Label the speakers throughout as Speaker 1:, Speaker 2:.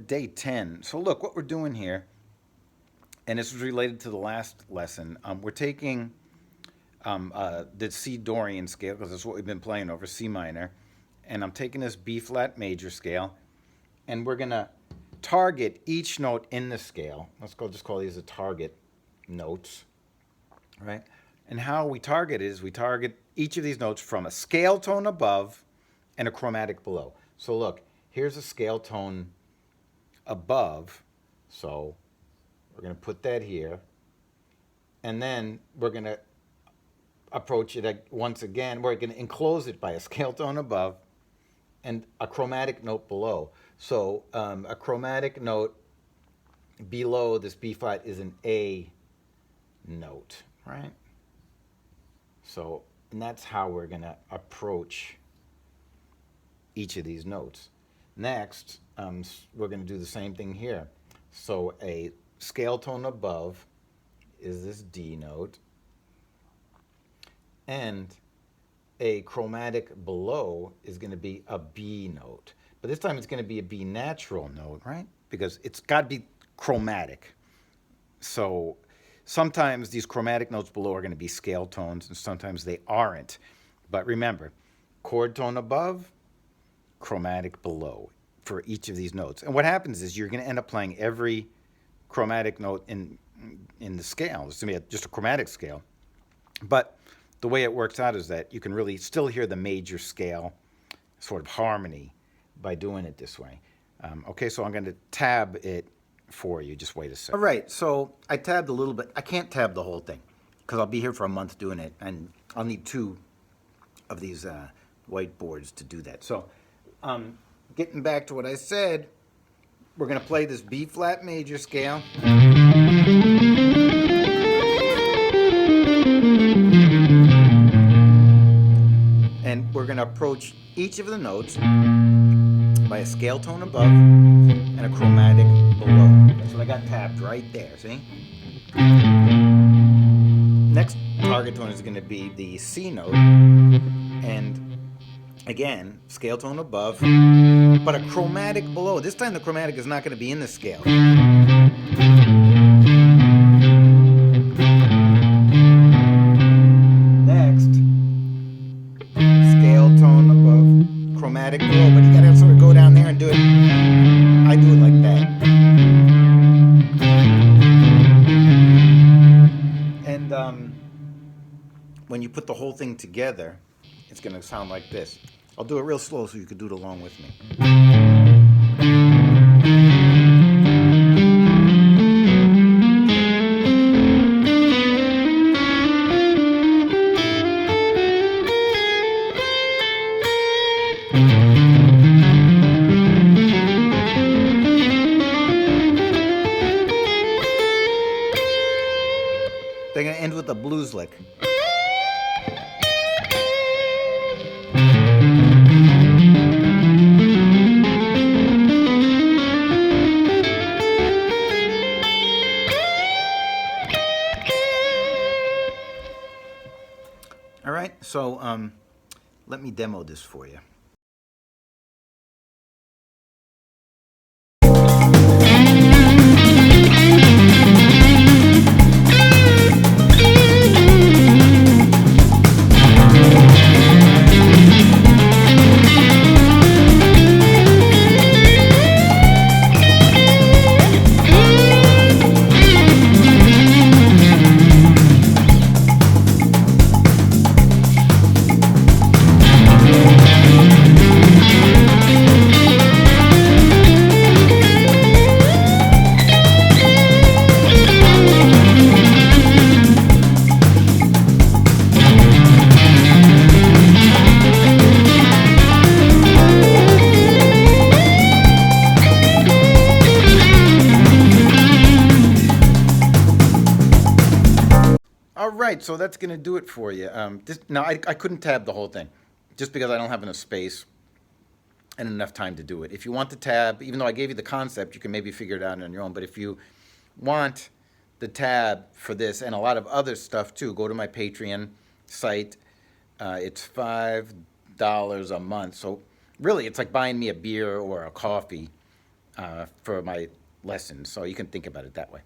Speaker 1: day 10. So look, what we're doing here, and this is related to the last lesson, we're taking the C Dorian scale, because that's what we've been playing over, C minor, and I'm taking this B flat major scale, and we're going to target each note in the scale. Let's just call these the target notes, right? And how we target is we target each of these notes from a scale tone above and a chromatic below. So look, here's a scale tone above, so we're going to put that here, and then we're going to approach it once again. We're going to enclose it by a scale tone above and a chromatic note below. So a chromatic note below this B flat is an A note, right? So, and that's how we're going to approach each of these notes. Next, we're going to do the same thing here. So a scale tone above is this D note, and a chromatic below is going to be a B note. But this time it's going to be a B natural note, right? Because it's got to be chromatic. So sometimes these chromatic notes below are going to be scale tones, and sometimes they aren't. But remember, chord tone above, chromatic below for each of these notes. And what happens is you're going to end up playing every chromatic note in the scale. It's going to be just a chromatic scale. But the way it works out is that you can really still hear the major scale sort of harmony by doing it this way. Okay, so I'm going to tab it for you. Just wait a second. All right, so I tabbed a little bit. I can't tab the whole thing because I'll be here for a month doing it, and I'll need 2 of these whiteboards to do that. So getting back to what I said, we're going to play this B flat major scale. And we're going to approach each of the notes by a scale tone above and a chromatic below. That's what I got tabbed right there, see? Next target tone is going to be the C note, and again, scale tone above, but a chromatic below. This time the chromatic is not going to be in the scale. Next, scale tone above, chromatic below, but you got to sort of go down there and do it. I do it like that. And when you put the whole thing together, it's going to sound like this. I'll do it real slow so you can do it along with me. They're going to end with a blues lick. All right, so let me demo this for you. All right, so that's going to do it for you. Now, I couldn't tab the whole thing just because I don't have enough space and enough time to do it. If you want the tab, even though I gave you the concept, you can maybe figure it out on your own. But if you want the tab for this and a lot of other stuff too, go to my Patreon site. It's $5 a month. So really, it's like buying me a beer or a coffee. for my lessons. So you can think about it that way.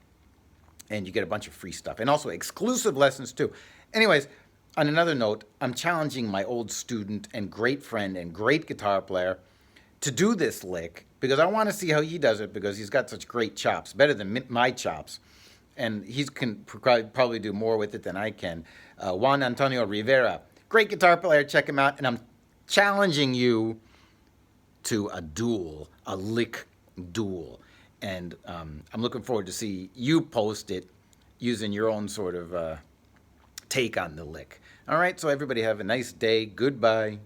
Speaker 1: And you get a bunch of free stuff and also exclusive lessons too. Anyways, on another note, I'm challenging my old student and great friend and great guitar player to do this lick because I want to see how he does it because he's got such great chops, better than my chops. And he can probably do more with it than I can. Juan Antonio Rivera, great guitar player, check him out. And I'm challenging you to a duel, a lick duel. And I'm looking forward to see you post it using your own sort of take on the lick. All right, so everybody have a nice day. Goodbye.